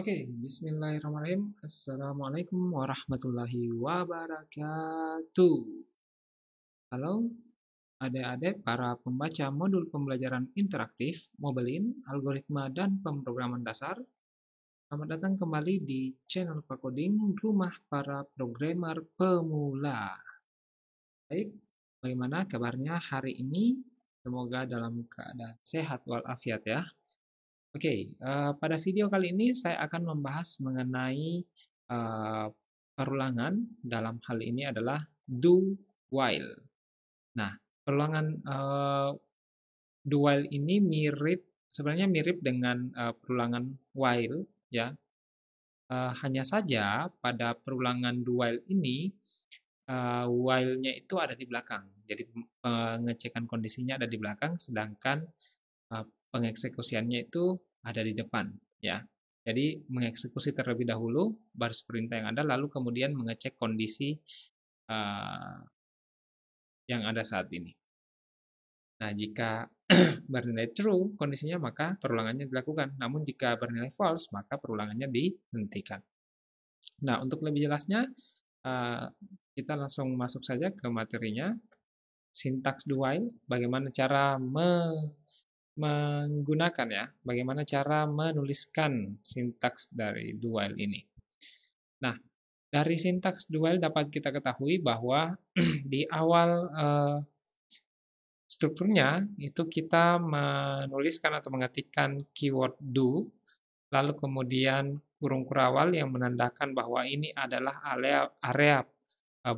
Oke, bismillahirrahmanirrahim. Assalamualaikum warahmatullahi wabarakatuh. Halo adik-adik para pembaca modul pembelajaran interaktif, mobilin, algoritma, dan pemrograman dasar. Selamat datang kembali di channel Pakoding, rumah para programmer pemula. Baik, bagaimana kabarnya hari ini? Semoga dalam keadaan sehat walafiat ya. Oke, pada video kali ini saya akan membahas mengenai eh, perulangan. Dalam hal ini adalah do while. Nah, perulangan do while ini sebenarnya mirip dengan perulangan while, ya. Hanya saja pada perulangan do while ini while-nya itu ada di belakang. Jadi pengecekan kondisinya ada di belakang, sedangkan uh, pengeksekusiannya itu ada di depan, ya. Jadi mengeksekusi terlebih dahulu baris perintah yang ada, lalu kemudian mengecek kondisi uh, yang ada saat ini. Nah, jika bernilai true kondisinya, maka perulangannya dilakukan. Namun jika bernilai false, maka perulangannya dihentikan. Nah, untuk lebih jelasnya, uh, kita langsung masuk saja ke materinya. Sintaks do while, bagaimana cara menggunakan ya, bagaimana cara menuliskan sintaks dari do while ini. Nah, dari sintaks do while dapat kita ketahui bahwa di awal strukturnya itu kita menuliskan atau mengetikkan keyword do, lalu kemudian kurung kurawal yang menandakan bahwa ini adalah area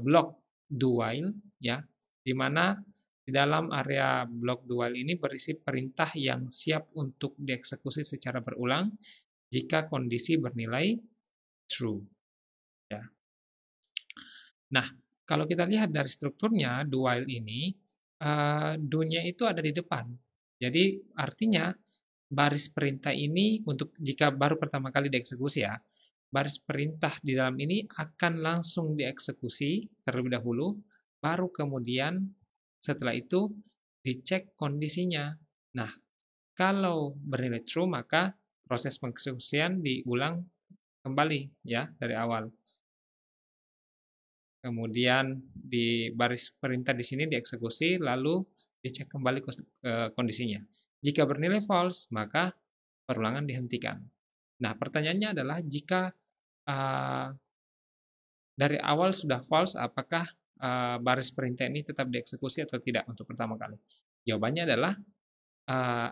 blok do while, ya, di mana di dalam area blok do while ini berisi perintah yang siap untuk dieksekusi secara berulang jika kondisi bernilai true, ya. Nah, kalau kita lihat dari strukturnya do while ini, do-nya itu ada di depan. Jadi artinya baris perintah ini untuk jika baru pertama kali dieksekusi ya, baris perintah di dalam ini akan langsung dieksekusi terlebih dahulu, baru kemudian setelah itu dicek kondisinya. Nah, kalau bernilai true maka proses pengeksekusian diulang kembali ya dari awal. Kemudian di baris perintah di sini dieksekusi lalu dicek kembali kondisinya. Jika bernilai false, maka perulangan dihentikan. Nah, pertanyaannya adalah jika uh, dari awal sudah false, apakah baris perintah ini tetap dieksekusi atau tidak untuk pertama kali? Jawabannya adalah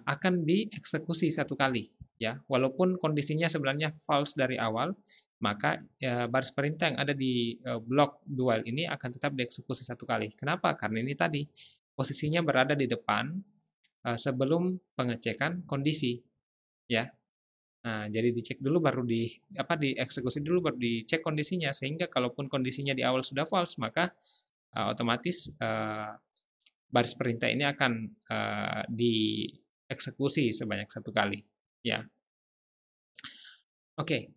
akan dieksekusi satu kali, ya. Walaupun kondisinya sebenarnya false dari awal, maka baris perintah yang ada di blok do while ini akan tetap dieksekusi satu kali. Kenapa? Karena ini tadi posisinya berada di depan sebelum pengecekan kondisi, ya. Nah, jadi dicek dulu baru dieksekusi dulu baru dicek kondisinya sehingga kalaupun kondisinya di awal sudah false maka otomatis baris perintah ini akan dieksekusi sebanyak satu kali, ya. Oke,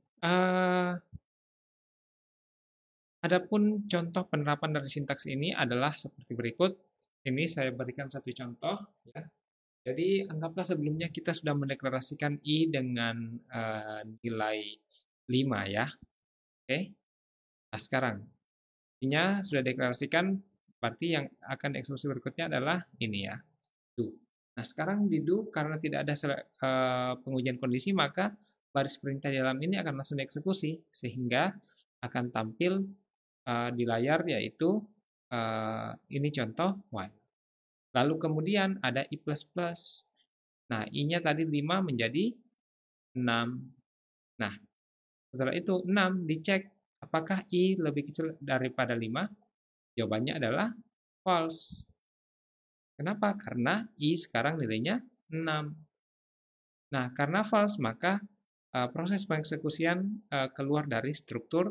adapun contoh penerapan dari sintaks ini adalah seperti berikut. Ini saya berikan satu contoh, ya. Jadi anggaplah sebelumnya kita sudah mendeklarasikan I dengan nilai 5 ya. Oke. Nah, sekarang I-nya sudah deklarasikan, berarti yang akan dieksekusi berikutnya adalah ini ya, do. Nah, sekarang di do karena tidak ada pengujian kondisi, maka baris perintah di dalam ini akan langsung dieksekusi sehingga akan tampil di layar yaitu ini contoh while. Lalu kemudian ada I++. Nah, I-nya tadi 5 menjadi 6. Nah, setelah itu 6 dicek apakah I lebih kecil daripada 5? Jawabannya adalah false. Kenapa? Karena I sekarang nilainya 6. Nah, karena false maka proses pengeksekusian keluar dari struktur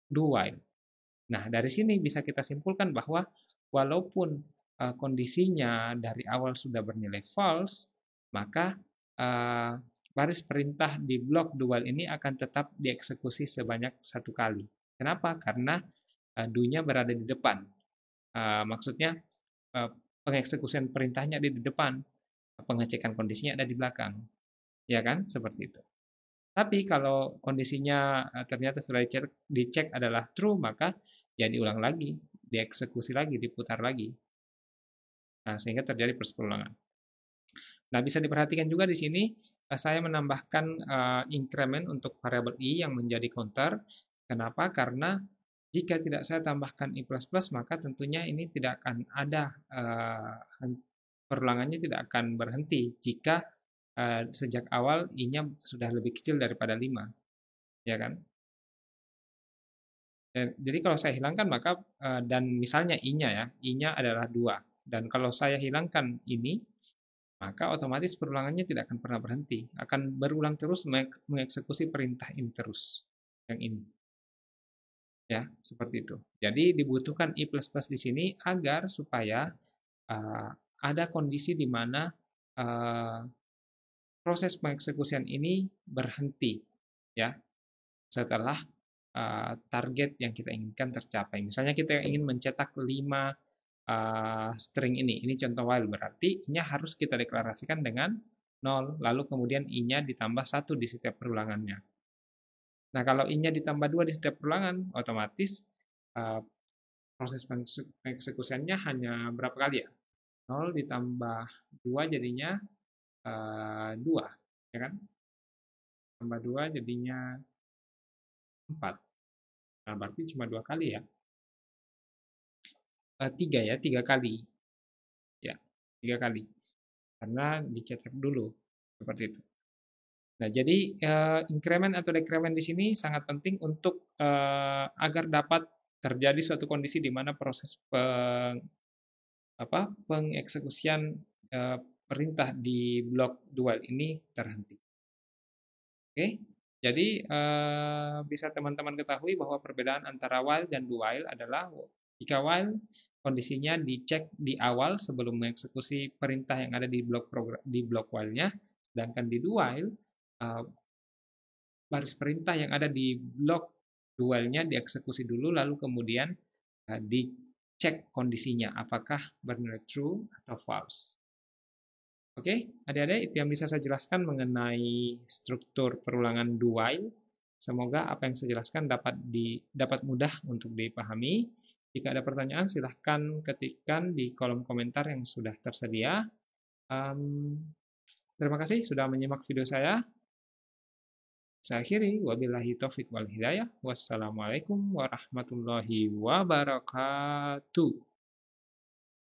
do while. Nah, dari sini bisa kita simpulkan bahwa walaupun kondisinya dari awal sudah bernilai false, maka baris perintah di blok do while ini akan tetap dieksekusi sebanyak satu kali. Kenapa? Karena do-nya berada di depan. Maksudnya pengeksekusian perintahnya ada di depan, pengecekan kondisinya ada di belakang. Ya kan? Seperti itu. Tapi kalau kondisinya ternyata setelah dicek adalah true, maka ya diulang lagi, dieksekusi lagi, diputar lagi. Nah, sehingga terjadi persperulangan. Nah, bisa diperhatikan juga di sini saya menambahkan increment untuk variabel i yang menjadi counter. Kenapa? Karena jika tidak saya tambahkan i++, maka tentunya ini tidak akan ada perulangannya tidak akan berhenti jika sejak awal i-nya sudah lebih kecil daripada 5, ya kan? Jadi kalau saya hilangkan maka dan misalnya i-nya ya, i-nya adalah 2. Dan kalau saya hilangkan ini, maka otomatis perulangannya tidak akan pernah berhenti, akan berulang terus mengeksekusi perintah ini terus, yang ini. Ya, seperti itu. Jadi dibutuhkan i++ di sini agar supaya ada kondisi di mana proses pengeksekusian ini berhenti, ya, setelah target yang kita inginkan tercapai. Misalnya kita ingin mencetak 5 string ini contoh while, berarti i-nya harus kita deklarasikan dengan 0, lalu kemudian i-nya ditambah 1 di setiap perulangannya. Nah, kalau i-nya ditambah 2 di setiap perulangan, otomatis proses pengeksekusiannya hanya berapa kali ya? 0 ditambah 2 jadinya 2, ya kan? Tambah 2 jadinya 4. Nah, berarti cuma 2 kali ya. 3 ya, 3 kali. Ya, 3 kali. Karena dicetak dulu, seperti itu. Nah, jadi increment atau decrement di sini sangat penting untuk agar dapat terjadi suatu kondisi di mana proses pengeksekusian perintah di blok dual ini terhenti. Oke, jadi bisa teman-teman ketahui bahwa perbedaan antara while dan do while adalah jika while kondisinya dicek di awal sebelum mengeksekusi perintah yang ada di blok while-nya, sedangkan di do while baris perintah yang ada di blok do while-nya dieksekusi dulu lalu kemudian dicek kondisinya apakah bernilai true atau false. Oke, adik-adik, itu yang bisa saya jelaskan mengenai struktur perulangan do while. Semoga apa yang saya jelaskan dapat mudah untuk dipahami. Jika ada pertanyaan, silahkan ketikkan di kolom komentar yang sudah tersedia. Terima kasih sudah menyimak video saya. Saya akhiri, wabillahi taufiq wal hidayah. Wassalamualaikum warahmatullahi wabarakatuh.